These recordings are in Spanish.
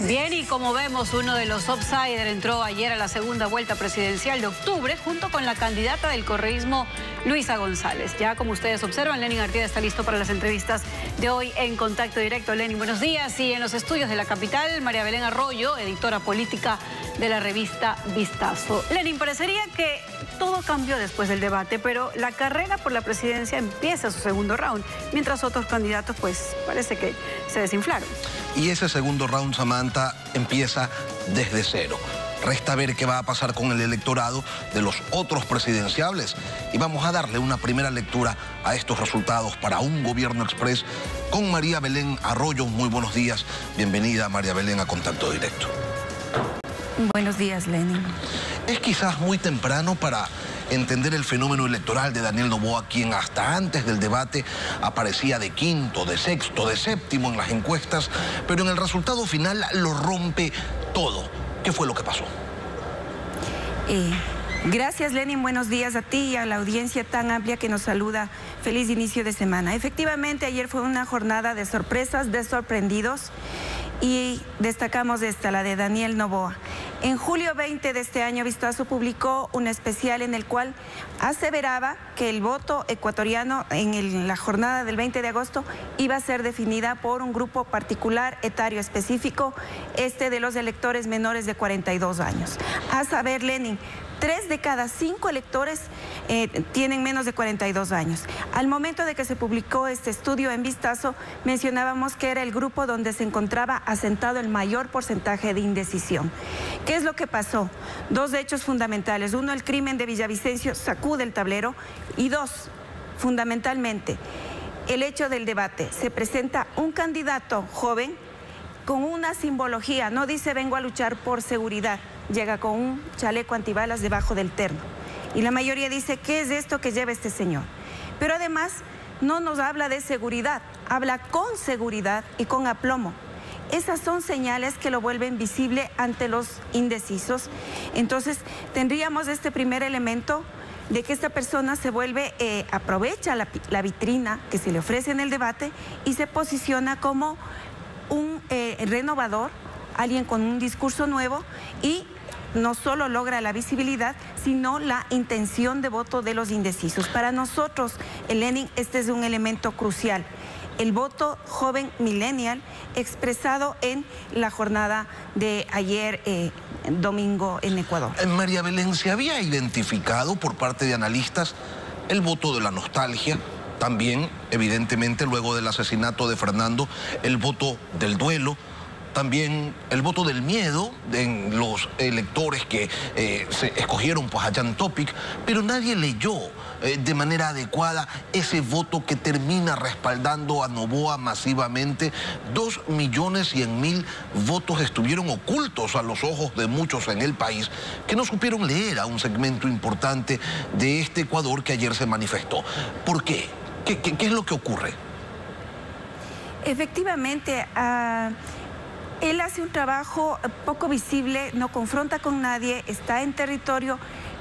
Bien, y como vemos, uno de los outsiders entró ayer a la segunda vuelta presidencial de octubre junto con la candidata del correísmo, Luisa González. Ya como ustedes observan, Lenin Artieda está listo para las entrevistas de hoy en Contacto Directo. Lenin, buenos días. Y en los estudios de la capital, María Belén Arroyo, editora política de la revista Vistazo. Lenin, parecería que todo cambió después del debate, pero la carrera por la presidencia empieza su segundo round, mientras otros candidatos, pues, parece que se desinflaron. Y ese segundo round, Samantha, empieza desde cero. Resta ver qué va a pasar con el electorado de los otros presidenciables. Y vamos a darle una primera lectura a estos resultados para un gobierno express con María Belén Arroyo. Muy buenos días. Bienvenida, María Belén, a Contacto Directo. Buenos días, Lenin. Es quizás muy temprano para entender el fenómeno electoral de Daniel Noboa, quien hasta antes del debate aparecía de quinto, de sexto, de séptimo en las encuestas, pero en el resultado final lo rompe todo. ¿Qué fue lo que pasó? Gracias, Lenin. Buenos días a ti y a la audiencia tan amplia que nos saluda. Feliz inicio de semana. Efectivamente, ayer fue una jornada de sorpresas, de sorprendidos, y destacamos esta, la de Daniel Noboa. En julio 20 de este año, Vistazo publicó un especial en el cual aseveraba que el voto ecuatoriano en la jornada del 20 de agosto iba a ser definida por un grupo particular etario específico, de los electores menores de 42 años. A saber, Lenin, 3 de cada 5 electores tienen menos de 42 años. Al momento de que se publicó este estudio en Vistazo, mencionábamos que era el grupo donde se encontraba asentado el mayor porcentaje de indecisión. ¿Qué es lo que pasó? 2 hechos fundamentales. 1, el crimen de Villavicencio sacude el tablero. Y 2, fundamentalmente, el hecho del debate. Se presenta un candidato joven con una simbología, no dice vengo a luchar por seguridad, llega con un chaleco antibalas debajo del terno. Y la mayoría dice, ¿qué es esto que lleva este señor? Pero además no nos habla de seguridad, habla con seguridad y con aplomo. Esas son señales que lo vuelven visible ante los indecisos. Entonces tendríamos este primer elemento de que esta persona se vuelve, aprovecha la vitrina que se le ofrece en el debate y se posiciona como un renovador, alguien con un discurso nuevo, y no solo logra la visibilidad, sino la intención de voto de los indecisos. Para nosotros, el Lenin, este es un elemento crucial. El voto joven millennial expresado en la jornada de ayer, domingo, en Ecuador. María Belén, ¿se había identificado por parte de analistas el voto de la nostalgia? También, evidentemente, luego del asesinato de Fernando, el voto del duelo, también el voto del miedo de los electores que se escogieron pues, a Jan Topic, pero nadie leyó de manera adecuada ese voto que termina respaldando a Noboa masivamente. 2.100.000 votos estuvieron ocultos a los ojos de muchos en el país que no supieron leer a un segmento importante de este Ecuador que ayer se manifestó. ¿Por qué? ¿Qué es lo que ocurre? Efectivamente, él hace un trabajo poco visible, no confronta con nadie, está en territorio,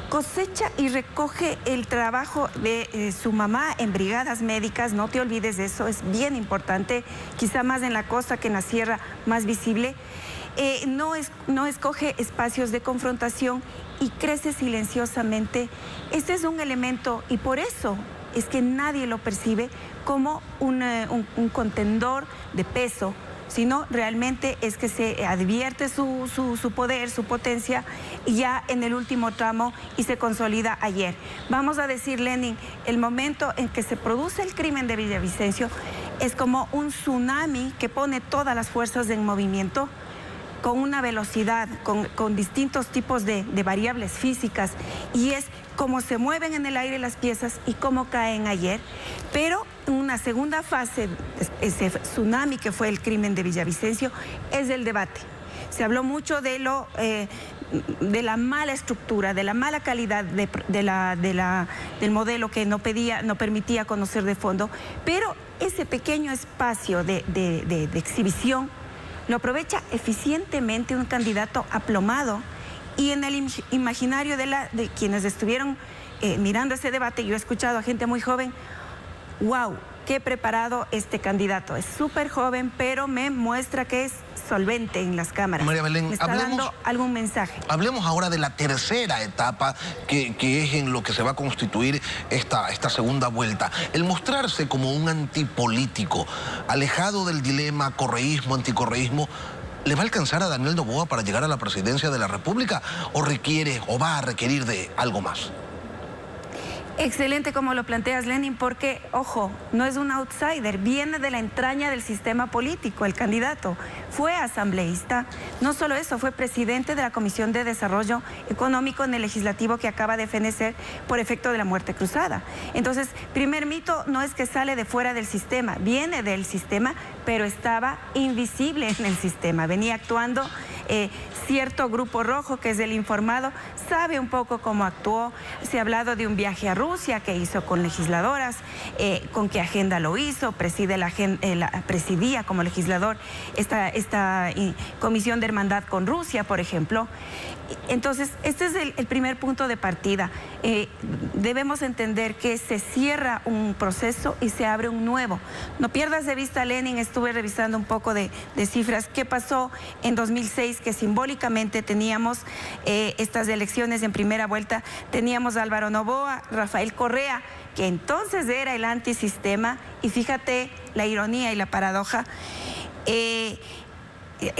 cosecha y recoge el trabajo de su mamá en brigadas médicas. No te olvides de eso, es bien importante, quizá más en la costa que en la sierra, más visible. No escoge espacios de confrontación y crece silenciosamente. Este es un elemento, y por eso es que nadie lo percibe como un contendor de peso, sino realmente es que se advierte su poder, su potencia, ya en el último tramo, y se consolida ayer. Vamos a decir, Lenin, el momento en que se produce el crimen de Villavicencio es como un tsunami que pone todas las fuerzas en movimiento, con una velocidad, con distintos tipos de variables físicas, y es cómo se mueven en el aire las piezas y cómo caen ayer. Pero una segunda fase, ese tsunami que fue el crimen de Villavicencio, es el debate. Se habló mucho de la mala estructura, de la mala calidad del modelo que no permitía conocer de fondo, pero ese pequeño espacio de exhibición lo aprovecha eficientemente un candidato aplomado, y en el imaginario de quienes estuvieron mirando ese debate, yo he escuchado a gente muy joven, wow, qué preparado este candidato, es súper joven, pero me muestra que solvente en las cámaras. María Belén, me está dando algún mensaje. Hablemos ahora de la tercera etapa, que es en lo que se va a constituir esta segunda vuelta. El mostrarse como un antipolítico, alejado del dilema correísmo-anticorreísmo, ¿le va a alcanzar a Daniel Noboa para llegar a la presidencia de la República o va a requerir de algo más? Excelente como lo planteas, Lenin, porque, ojo, no es un outsider, viene de la entraña del sistema político, el candidato. Fue asambleísta, no solo eso, fue presidente de la Comisión de Desarrollo Económico en el legislativo que acaba de fenecer por efecto de la muerte cruzada. Entonces, primer mito, no es que sale de fuera del sistema, viene del sistema, pero estaba invisible en el sistema, venía actuando cierto grupo rojo que es el informado, sabe un poco cómo actuó, se ha hablado de un viaje a Rusia que hizo con legisladoras, con qué agenda lo hizo, presidía como legislador esta comisión de hermandad con Rusia, por ejemplo. Entonces, este es el primer punto de partida. Debemos entender que se cierra un proceso y se abre un nuevo. No pierdas de vista, Lenin, estuve revisando un poco de cifras. ¿Qué pasó en 2006? Que simbólicamente teníamos estas elecciones en primera vuelta, teníamos a Álvaro Noboa, Rafael Correa, que entonces era el antisistema, y fíjate la ironía y la paradoja,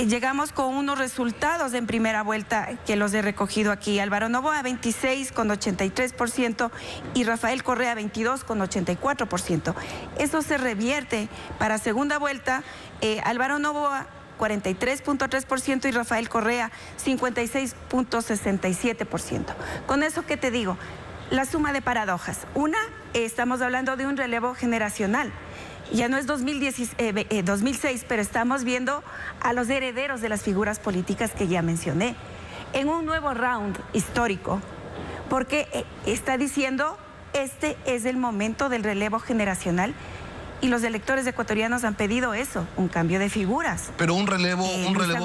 llegamos con unos resultados en primera vuelta que los he recogido aquí. Álvaro Noboa 26,83% y Rafael Correa 22,84%. Eso se revierte para segunda vuelta. Álvaro Noboa 43,3% y Rafael Correa 56,67%. Con eso, ¿qué te digo? La suma de paradojas. Una, estamos hablando de un relevo generacional. Ya no es 2006, pero estamos viendo a los herederos de las figuras políticas que ya mencioné, en un nuevo round histórico, porque está diciendo, este es el momento del relevo generacional, y los electores ecuatorianos han pedido eso, un cambio de figuras. Pero un relevo,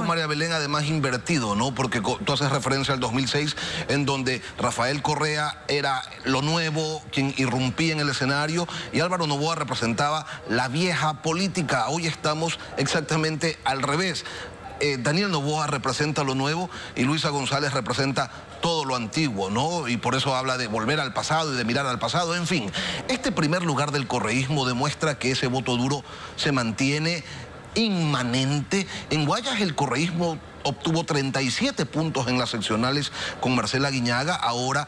María Belén, además invertido, ¿no? Porque tú haces referencia al 2006, en donde Rafael Correa era lo nuevo, quien irrumpía en el escenario, y Álvaro Noboa representaba la vieja política. Hoy estamos exactamente al revés. Daniel Noboa representa lo nuevo y Luisa González representa todo lo antiguo, ¿no? Y por eso habla de volver al pasado y de mirar al pasado. En fin, este primer lugar del correísmo demuestra que ese voto duro se mantiene inmanente. En Guayas el correísmo obtuvo 37 puntos en las seccionales con Marcela Guiñaga, ahora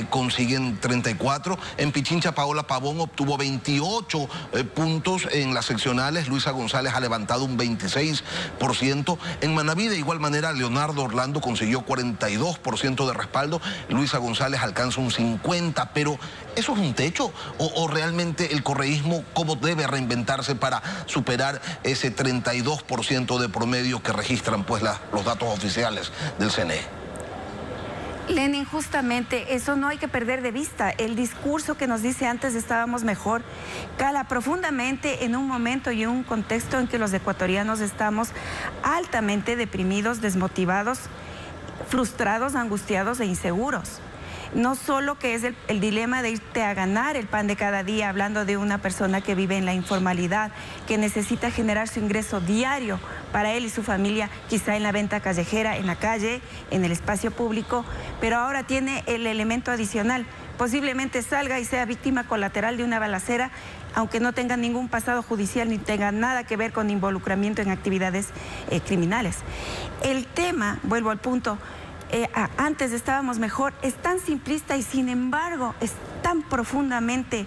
consiguen 34. En Pichincha, Paola Pavón obtuvo 28 puntos en las seccionales, Luisa González ha levantado un 26%. En Manaví, de igual manera, Leonardo Orlando consiguió 42% de respaldo, Luisa González alcanza un 50%, pero ¿eso es un techo? ¿O realmente el correísmo cómo debe reinventarse para superar ese 32% de promedio que registran pues los datos oficiales del CNE? Lenin, justamente eso no hay que perder de vista. El discurso que nos dice antes estábamos mejor cala profundamente en un momento y en un contexto en que los ecuatorianos estamos altamente deprimidos, desmotivados, frustrados, angustiados e inseguros. No solo que es el dilema de irte a ganar el pan de cada día, hablando de una persona que vive en la informalidad, que necesita generar su ingreso diario para él y su familia, quizá en la venta callejera, en la calle, en el espacio público, pero ahora tiene el elemento adicional. Posiblemente salga y sea víctima colateral de una balacera, aunque no tenga ningún pasado judicial ni tenga nada que ver con involucramiento en actividades criminales. El tema, vuelvo al punto, antes estábamos mejor, es tan simplista y sin embargo es tan profundamente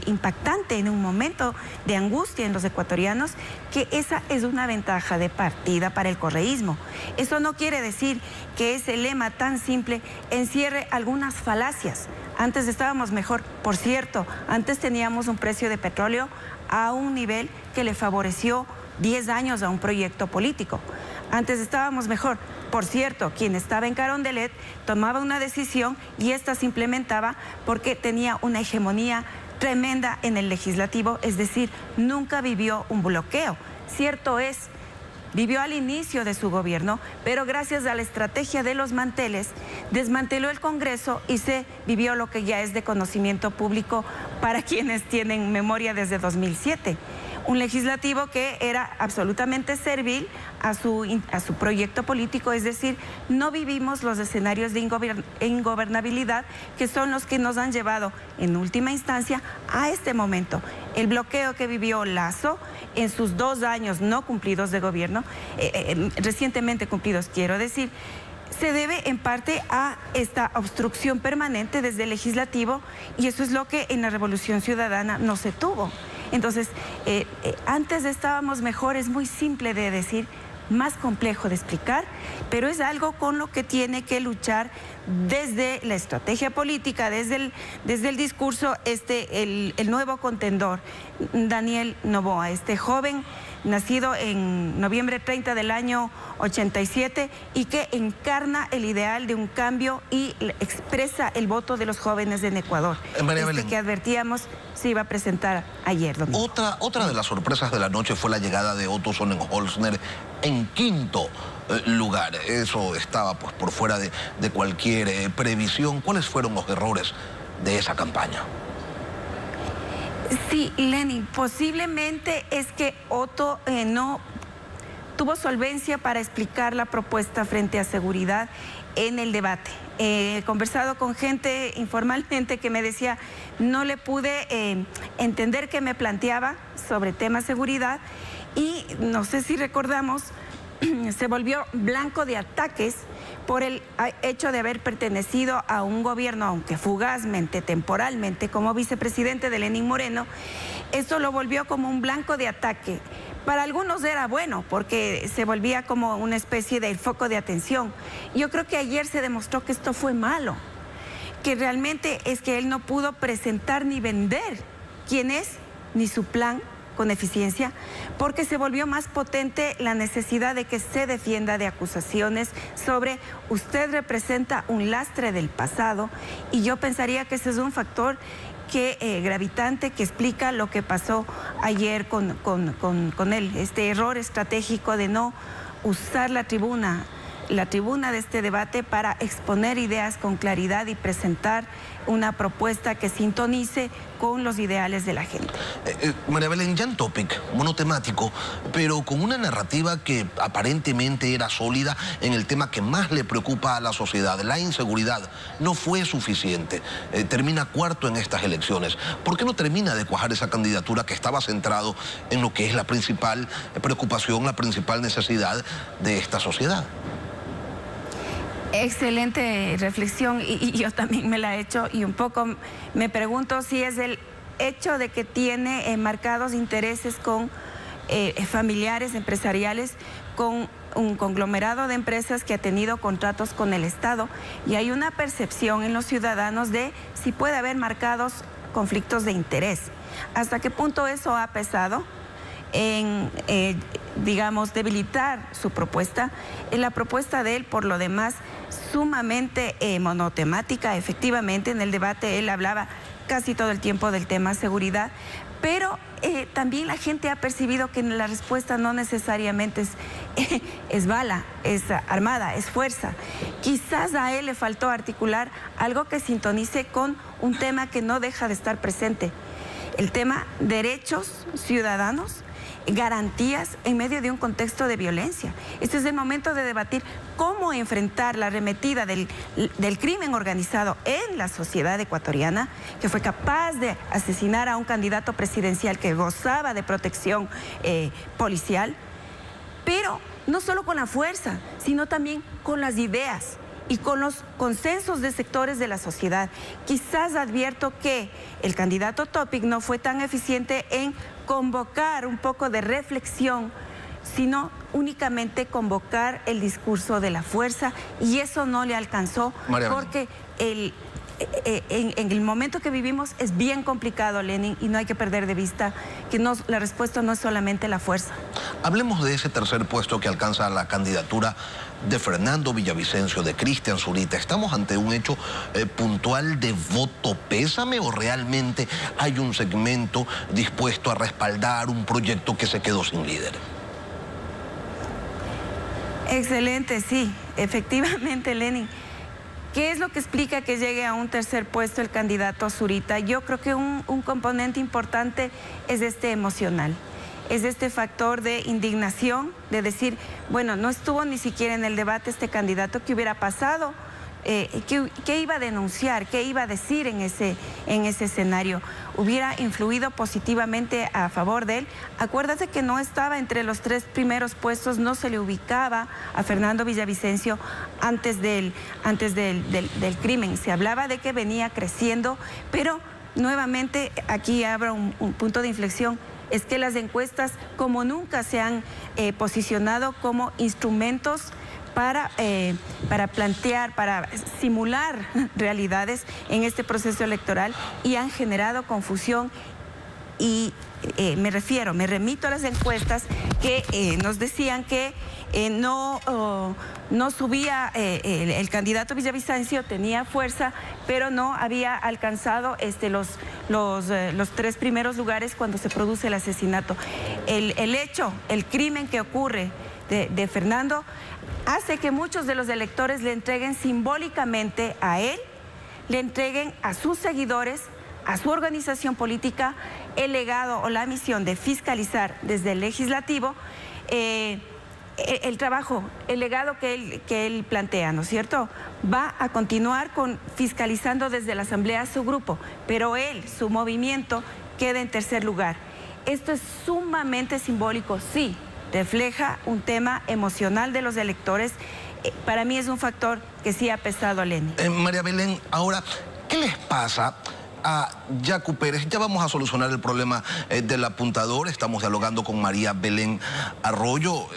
impactante en un momento de angustia en los ecuatorianos, que esa es una ventaja de partida para el correísmo. Eso no quiere decir que ese lema tan simple encierre algunas falacias. Antes estábamos mejor, por cierto, antes teníamos un precio de petróleo a un nivel que le favoreció 10 años a un proyecto político. Antes estábamos mejor. Por cierto, quien estaba en Carondelet tomaba una decisión y esta se implementaba porque tenía una hegemonía tremenda en el legislativo, es decir, nunca vivió un bloqueo. Cierto es, vivió al inicio de su gobierno, pero gracias a la estrategia de los manteles, desmanteló el Congreso y se vivió lo que ya es de conocimiento público para quienes tienen memoria desde 2007. Un legislativo que era absolutamente servil a su proyecto político, es decir, no vivimos los escenarios de ingobernabilidad que son los que nos han llevado en última instancia a este momento. El bloqueo que vivió Lasso en sus 2 años no cumplidos de gobierno, recientemente cumplidos quiero decir, se debe en parte a esta obstrucción permanente desde el legislativo, y eso es lo que en la Revolución Ciudadana no se tuvo. Entonces, antes estábamos mejor, es muy simple de decir, más complejo de explicar, pero es algo con lo que tiene que luchar desde la estrategia política, desde el discurso, el nuevo contendor, Daniel Noboa, este joven nacido en noviembre 30 del año 87 y que encarna el ideal de un cambio y expresa el voto de los jóvenes en Ecuador. Que advertíamos se iba a presentar ayer domingo. Otra de las sorpresas de la noche fue la llegada de Otto Sonnenholzner en 5º lugar. Eso estaba pues por fuera de cualquier previsión. ¿Cuáles fueron los errores de esa campaña? Sí, Lenin, posiblemente es que Otto no tuvo solvencia para explicar la propuesta frente a seguridad en el debate. He conversado con gente informalmente que me decía, no le pude entender qué me planteaba sobre tema seguridad, y no sé si recordamos, se volvió blanco de ataques por el hecho de haber pertenecido a un gobierno, aunque fugazmente, temporalmente, como vicepresidente de Lenín Moreno. Esto lo volvió como un blanco de ataque. Para algunos era bueno, porque se volvía como una especie de foco de atención. Yo creo que ayer se demostró que esto fue malo, que realmente es que él no pudo presentar ni vender quién es, ni su plan con eficiencia, porque se volvió más potente la necesidad de que se defienda de acusaciones sobre usted representa un lastre del pasado, y yo pensaría que ese es un factor gravitante que explica lo que pasó ayer con él, este error estratégico de no usar la tribuna de este debate para exponer ideas con claridad y presentar una propuesta que sintonice con los ideales de la gente. María Belén, Jan Topic, monotemático, pero con una narrativa que aparentemente era sólida en el tema que más le preocupa a la sociedad, la inseguridad, no fue suficiente. Termina 4º en estas elecciones. ¿Por qué no termina de cuajar esa candidatura que estaba centrado en lo que es la principal preocupación, la principal necesidad de esta sociedad? Excelente reflexión, y yo también me la he hecho, y un poco me pregunto si es el hecho de que tiene marcados intereses con familiares, empresariales, con un conglomerado de empresas que ha tenido contratos con el Estado, y hay una percepción en los ciudadanos de si puede haber marcados conflictos de interés. ¿Hasta qué punto eso ha pesado en, digamos, debilitar su propuesta? La propuesta de él, por lo demás, sumamente monotemática. Efectivamente, en el debate él hablaba casi todo el tiempo del tema seguridad, pero también la gente ha percibido que la respuesta no necesariamente es bala, es armada, es fuerza. Quizás a él le faltó articular algo que sintonice con un tema que no deja de estar presente: el tema derechos ciudadanos, garantías en medio de un contexto de violencia. Este es el momento de debatir cómo enfrentar la arremetida del crimen organizado en la sociedad ecuatoriana, que fue capaz de asesinar a un candidato presidencial que gozaba de protección policial, pero no solo con la fuerza, sino también con las ideas y con los consensos de sectores de la sociedad. Quizás advierto que el candidato Topic no fue tan eficiente en convocar un poco de reflexión, sino únicamente convocar el discurso de la fuerza, y eso no le alcanzó, porque en el momento que vivimos es bien complicado, Lenin, y no hay que perder de vista que la respuesta no es solamente la fuerza. Hablemos de ese 3er puesto que alcanza la candidatura de Fernando Villavicencio, de Cristian Zurita. ¿Estamos ante un hecho puntual de voto pésame, o realmente hay un segmento dispuesto a respaldar un proyecto que se quedó sin líder? Excelente, sí, efectivamente, Lenin. ¿Qué es lo que explica que llegue a un 3er puesto el candidato Zurita? Yo creo que un componente importante es emocional. es este factor de indignación, de decir, bueno, no estuvo ni siquiera en el debate este candidato, ¿qué hubiera pasado? ¿Qué iba a denunciar? ¿Qué iba a decir en ese escenario? ¿Hubiera influido positivamente a favor de él? Acuérdate que no estaba entre los 3 primeros puestos, no se le ubicaba a Fernando Villavicencio antes del crimen. Se hablaba de que venía creciendo, pero nuevamente aquí habrá un punto de inflexión. Es que las encuestas como nunca se han posicionado como instrumentos para plantear, para simular realidades en este proceso electoral, y han generado confusión. Y me remito a las encuestas que nos decían que no subía, el candidato Villavicencio tenía fuerza, pero no había alcanzado los 3 primeros lugares cuando se produce el asesinato. El crimen que ocurre de Fernando hace que muchos de los electores le entreguen simbólicamente a él, le entreguen a sus seguidores, a su organización política, el legado o la misión de fiscalizar desde el legislativo el trabajo, el legado que él plantea, ¿no es cierto? Va a continuar fiscalizando desde la Asamblea su grupo, pero él, su movimiento, queda en tercer lugar. Esto es sumamente simbólico, sí. Refleja un tema emocional de los electores. Para mí es un factor que sí ha pesado a Leni. María Belén, ahora, ¿qué les pasa a Yacu Pérez? Ya vamos a solucionar el problema del apuntador. Estamos dialogando con María Belén Arroyo.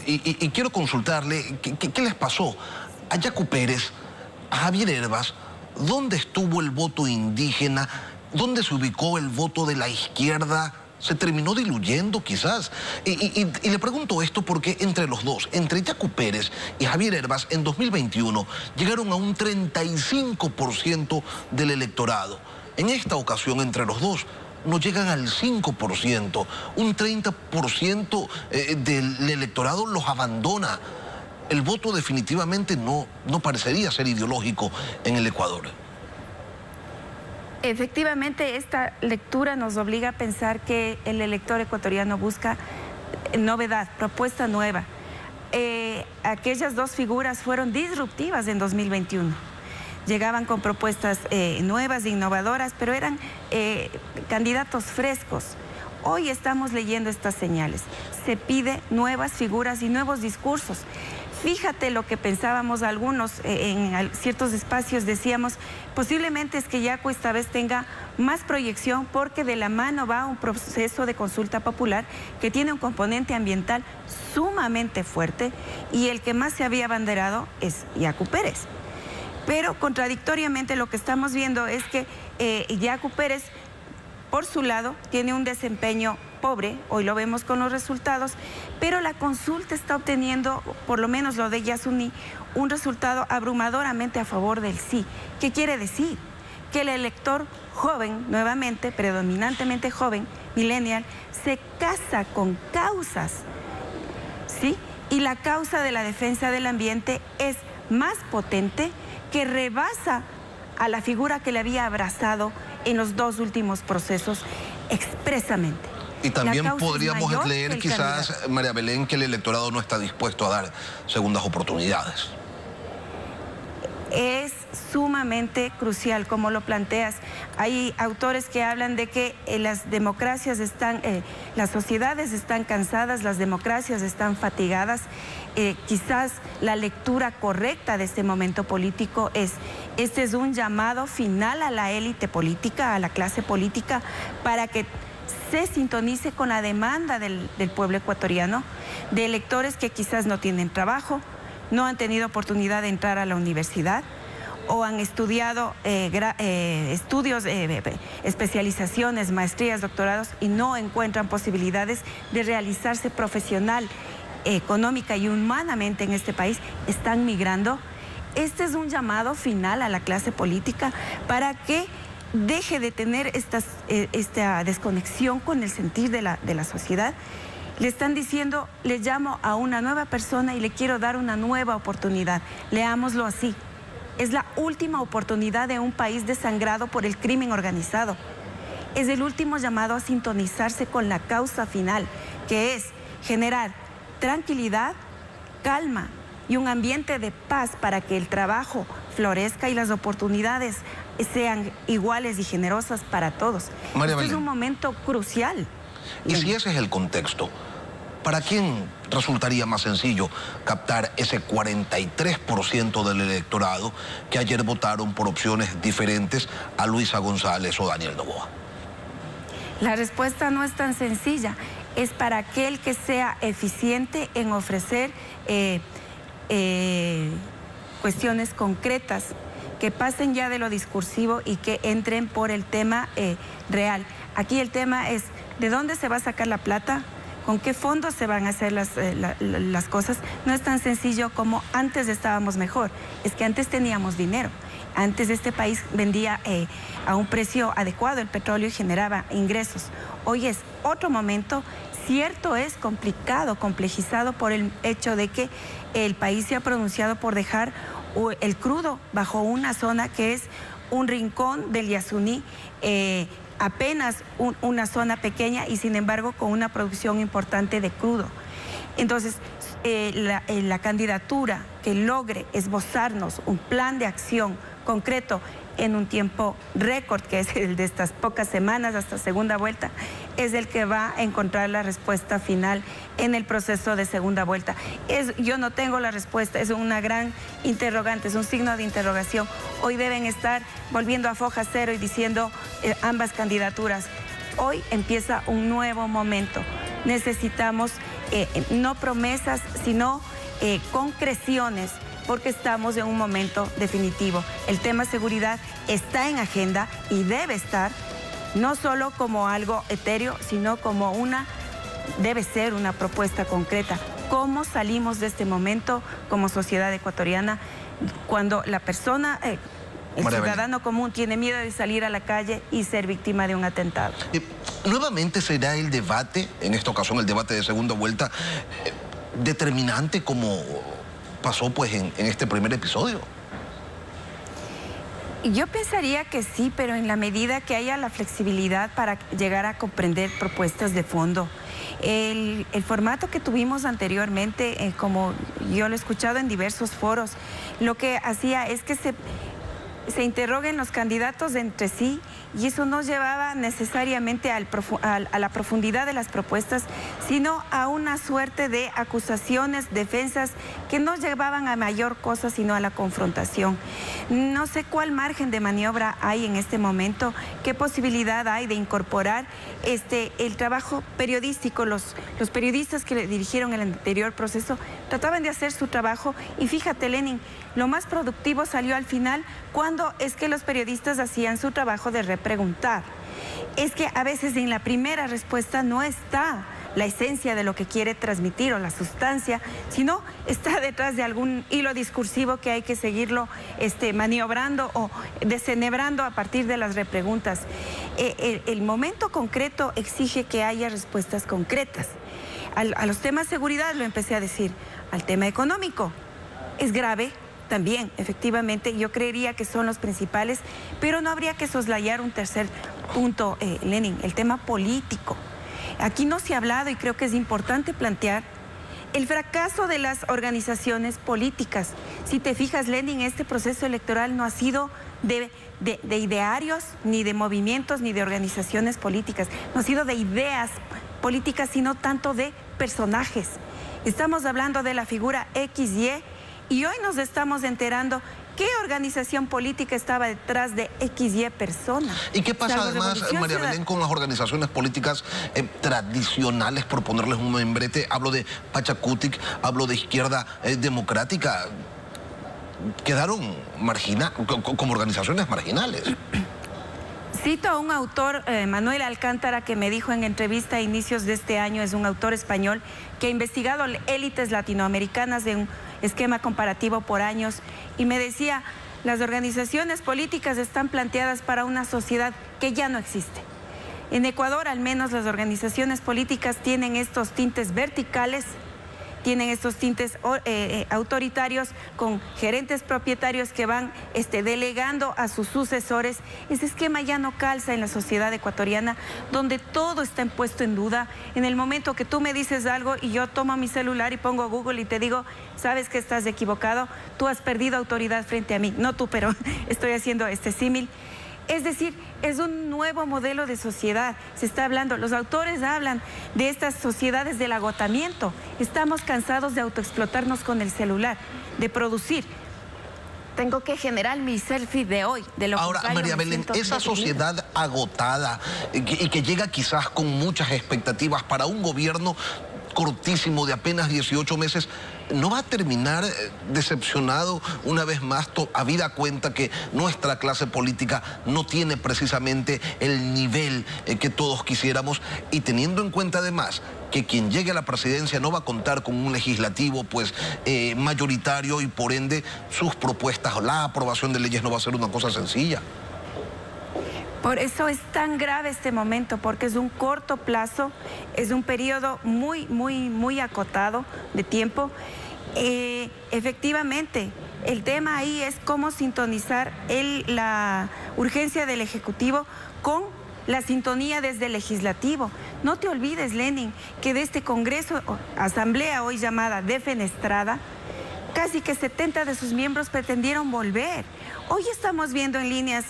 Y quiero consultarle, ¿qué les pasó a Yacu Pérez, a Javier Hervas? ¿Dónde estuvo el voto indígena? ¿Dónde se ubicó el voto de la izquierda? ¿Se terminó diluyendo quizás? Y le pregunto esto porque entre los dos, entre Yacu Pérez y Javier Hervas, en 2021 llegaron a un 35% del electorado. En esta ocasión, entre los dos, no llegan al 5%. Un 30% del electorado los abandona. El voto definitivamente no parecería ser ideológico en el Ecuador. Efectivamente, esta lectura nos obliga a pensar que el elector ecuatoriano busca novedad, propuesta nueva. Aquellas 2 figuras fueron disruptivas en 2021. Llegaban con propuestas nuevas e innovadoras, pero eran candidatos frescos. Hoy estamos leyendo estas señales. Se pide nuevas figuras y nuevos discursos. Fíjate lo que pensábamos algunos en ciertos espacios, decíamos, posiblemente es que Yacu esta vez tenga más proyección porque de la mano va un proceso de consulta popular que tiene un componente ambiental sumamente fuerte, y el que más se había abanderado es Yacu Pérez. Pero contradictoriamente lo que estamos viendo es que Yacu Pérez, por su lado, tiene un desempeño pobre, hoy lo vemos con los resultados, pero la consulta está obteniendo, por lo menos lo de Yasuní, un resultado abrumadoramente a favor del sí. ¿Qué quiere decir? Que el elector joven, nuevamente, predominantemente joven, millennial, se casa con causas, ¿sí? Y la causa de la defensa del ambiente es más potente, que rebasa a la figura que le había abrazado en los 2 últimos procesos expresamente. Y también podríamos leer quizás, María Belén, que el electorado no está dispuesto a dar segundas oportunidades. Es sumamente crucial, como lo planteas. Hay autores que hablan de que las democracias las sociedades están cansadas, las democracias están fatigadas. Quizás la lectura correcta de este momento político este es un llamado final a la élite política, a la clase política, para que se sintonice con la demanda del pueblo ecuatoriano, de electores que quizás no tienen trabajo, no han tenido oportunidad de entrar a la universidad o han estudiado estudios, especializaciones, maestrías, doctorados y no encuentran posibilidades de realizarse profesional, económica y humanamente en este país, están migrando. Este es un llamado final a la clase política para que deje de tener esta desconexión con el sentir de la sociedad. Le están diciendo, le llamo a una nueva persona y le quiero dar una nueva oportunidad. Leámoslo así. Es la última oportunidad de un país desangrado por el crimen organizado. Es el último llamado a sintonizarse con la causa final, que es generar tranquilidad, calma y un ambiente de paz para que el trabajo florezca y las oportunidades sean iguales y generosas para todos. María Este Belén, es un momento crucial. y si ese es el contexto, ¿para quién resultaría más sencillo captar ese 43% del electorado que ayer votaron por opciones diferentes a Luisa González o Daniel Noboa? La respuesta no es tan sencilla. Es para aquel que sea eficiente en ofrecer cuestiones concretas, que pasen ya de lo discursivo y que entren por el tema real. Aquí el tema es de dónde se va a sacar la plata, con qué fondos se van a hacer las cosas. No es tan sencillo como antes estábamos mejor, es que antes teníamos dinero. Antes este país vendía a un precio adecuado el petróleo y generaba ingresos. Hoy es otro momento. Cierto, es complicado, complejizado por el hecho de que el país se ha pronunciado por dejar el crudo bajo una zona que es un rincón del Yasuní, apenas una zona pequeña y sin embargo con una producción importante de crudo. Entonces, la candidatura que logre esbozarnos un plan de acción concreto en un tiempo récord, que es el de estas pocas semanas hasta segunda vuelta, es el que va a encontrar la respuesta final en el proceso de segunda vuelta. Yo no tengo la respuesta, es una gran interrogante, es un signo de interrogación. Hoy deben estar volviendo a foja cero y diciendo ambas candidaturas. Hoy empieza un nuevo momento. Necesitamos no promesas, sino concreciones, porque estamos en un momento definitivo. El tema seguridad está en agenda y debe estar no solo como algo etéreo, sino como debe ser una propuesta concreta. ¿Cómo salimos de este momento como sociedad ecuatoriana cuando la persona, el ciudadano común, tiene miedo de salir a la calle y ser víctima de un atentado? Nuevamente será el debate, en esta ocasión el debate de segunda vuelta, determinante como pasó pues en este primer episodio. Yo pensaría que sí, pero en la medida que haya la flexibilidad para llegar a comprender propuestas de fondo. El formato que tuvimos anteriormente, como yo lo he escuchado en diversos foros, lo que hacía es que se interroguen los candidatos entre sí y eso no llevaba necesariamente a la profundidad de las propuestas, sino a una suerte de acusaciones, defensas que no llevaban a mayor cosa sino a la confrontación. No sé cuál margen de maniobra hay en este momento, qué posibilidad hay de incorporar el trabajo periodístico. Los periodistas que le dirigieron el anterior proceso trataban de hacer su trabajo y fíjate, Lenin, lo más productivo salió al final cuando es que los periodistas hacían su trabajo de repreguntar. Es que a veces en la primera respuesta no está la esencia de lo que quiere transmitir o la sustancia, sino está detrás de algún hilo discursivo que hay que seguirlo maniobrando o desenebrando a partir de las repreguntas. El momento concreto exige que haya respuestas concretas. A los temas de seguridad lo empecé a decir, al tema económico es grave. También, efectivamente, yo creería que son los principales, pero no habría que soslayar un tercer punto, Lenin, el tema político. Aquí no se ha hablado y creo que es importante plantear el fracaso de las organizaciones políticas. Si te fijas, Lenin, este proceso electoral no ha sido de idearios, ni de movimientos, ni de organizaciones políticas. No ha sido de ideas políticas, sino tanto de personajes. Estamos hablando de la figura XY. Y hoy nos estamos enterando qué organización política estaba detrás de XY persona. ¿Y qué pasa además, María Belén, con las organizaciones políticas tradicionales, por ponerles un membrete? Hablo de Pachacutic, hablo de Izquierda Democrática. Quedaron como organizaciones marginales. Cito a un autor, Manuel Alcántara, que me dijo en entrevista a inicios de este año, es un autor español que ha investigado élites latinoamericanas de un esquema comparativo por años, y me decía, las organizaciones políticas están planteadas para una sociedad que ya no existe. En Ecuador, al menos, las organizaciones políticas tienen estos tintes verticales tienen estos tintes autoritarios con gerentes propietarios que van delegando a sus sucesores. Ese esquema ya no calza en la sociedad ecuatoriana, donde todo está puesto en duda. En el momento que tú me dices algo y yo tomo mi celular y pongo Google y te digo, sabes que estás equivocado, tú has perdido autoridad frente a mí. No tú, pero estoy haciendo este símil. Es decir, es un nuevo modelo de sociedad. Se está hablando, los autores hablan de estas sociedades del agotamiento. Estamos cansados de autoexplotarnos con el celular, de producir. Tengo que generar mi selfie de hoy, de lo Ahora, María Belén, esa sociedad agotada y que llega quizás con muchas expectativas para un gobierno cortísimo de apenas 18 meses, ¿no va a terminar decepcionado una vez más, habida cuenta que nuestra clase política no tiene precisamente el nivel que todos quisiéramos, y teniendo en cuenta además que quien llegue a la presidencia no va a contar con un legislativo pues mayoritario, y por ende sus propuestas o la aprobación de leyes no va a ser una cosa sencilla? Por eso es tan grave este momento, porque es un corto plazo, es un periodo muy acotado de tiempo. Efectivamente, el tema ahí es cómo sintonizar la urgencia del Ejecutivo con la sintonía desde el Legislativo. No te olvides, Lenin, que de este Congreso, asamblea hoy llamada defenestrada, casi que 70 de sus miembros pretendieron volver. Hoy estamos viendo en líneas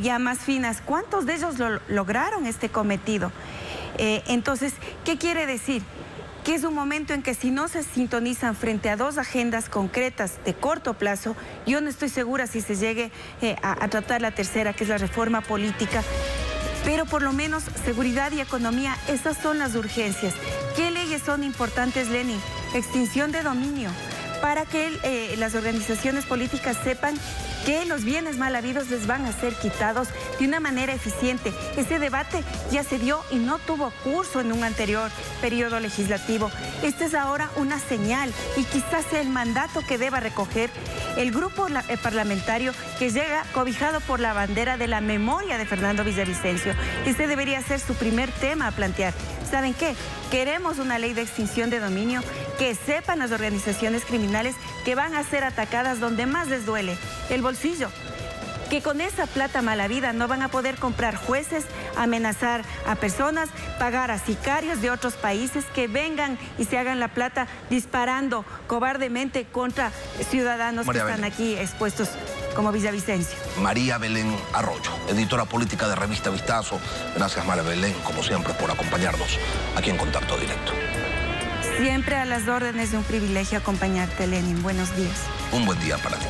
ya más finas cuántos de ellos lograron este cometido. Entonces, ¿qué quiere decir? Que es un momento en que si no se sintonizan frente a dos agendas concretas de corto plazo, yo no estoy segura si se llegue a tratar la tercera, que es la reforma política. Pero por lo menos seguridad y economía, esas son las urgencias. ¿Qué leyes son importantes, Lenin? Extinción de dominio, para que las organizaciones políticas sepan que los bienes mal habidos les van a ser quitados de una manera eficiente. Ese debate ya se dio y no tuvo curso en un anterior periodo legislativo. Esta es ahora una señal, y quizás sea el mandato que deba recoger el grupo parlamentario que llega cobijado por la bandera de la memoria de Fernando Villavicencio. Este debería ser su primer tema a plantear. ¿Saben qué? Queremos una ley de extinción de dominio, que sepan las organizaciones criminales que van a ser atacadas donde más les duele, el bolsillo. Que con esa plata mal habida no van a poder comprar jueces, amenazar a personas, pagar a sicarios de otros países que vengan y se hagan la plata disparando cobardemente contra ciudadanos que están aquí expuestos como Villavicencio. María Belén Arroyo, editora política de Revista Vistazo. Gracias, María Belén, como siempre, por acompañarnos aquí en Contacto Directo. Siempre a las órdenes, de un privilegio acompañarte, Lenin. Buenos días. Un buen día para ti.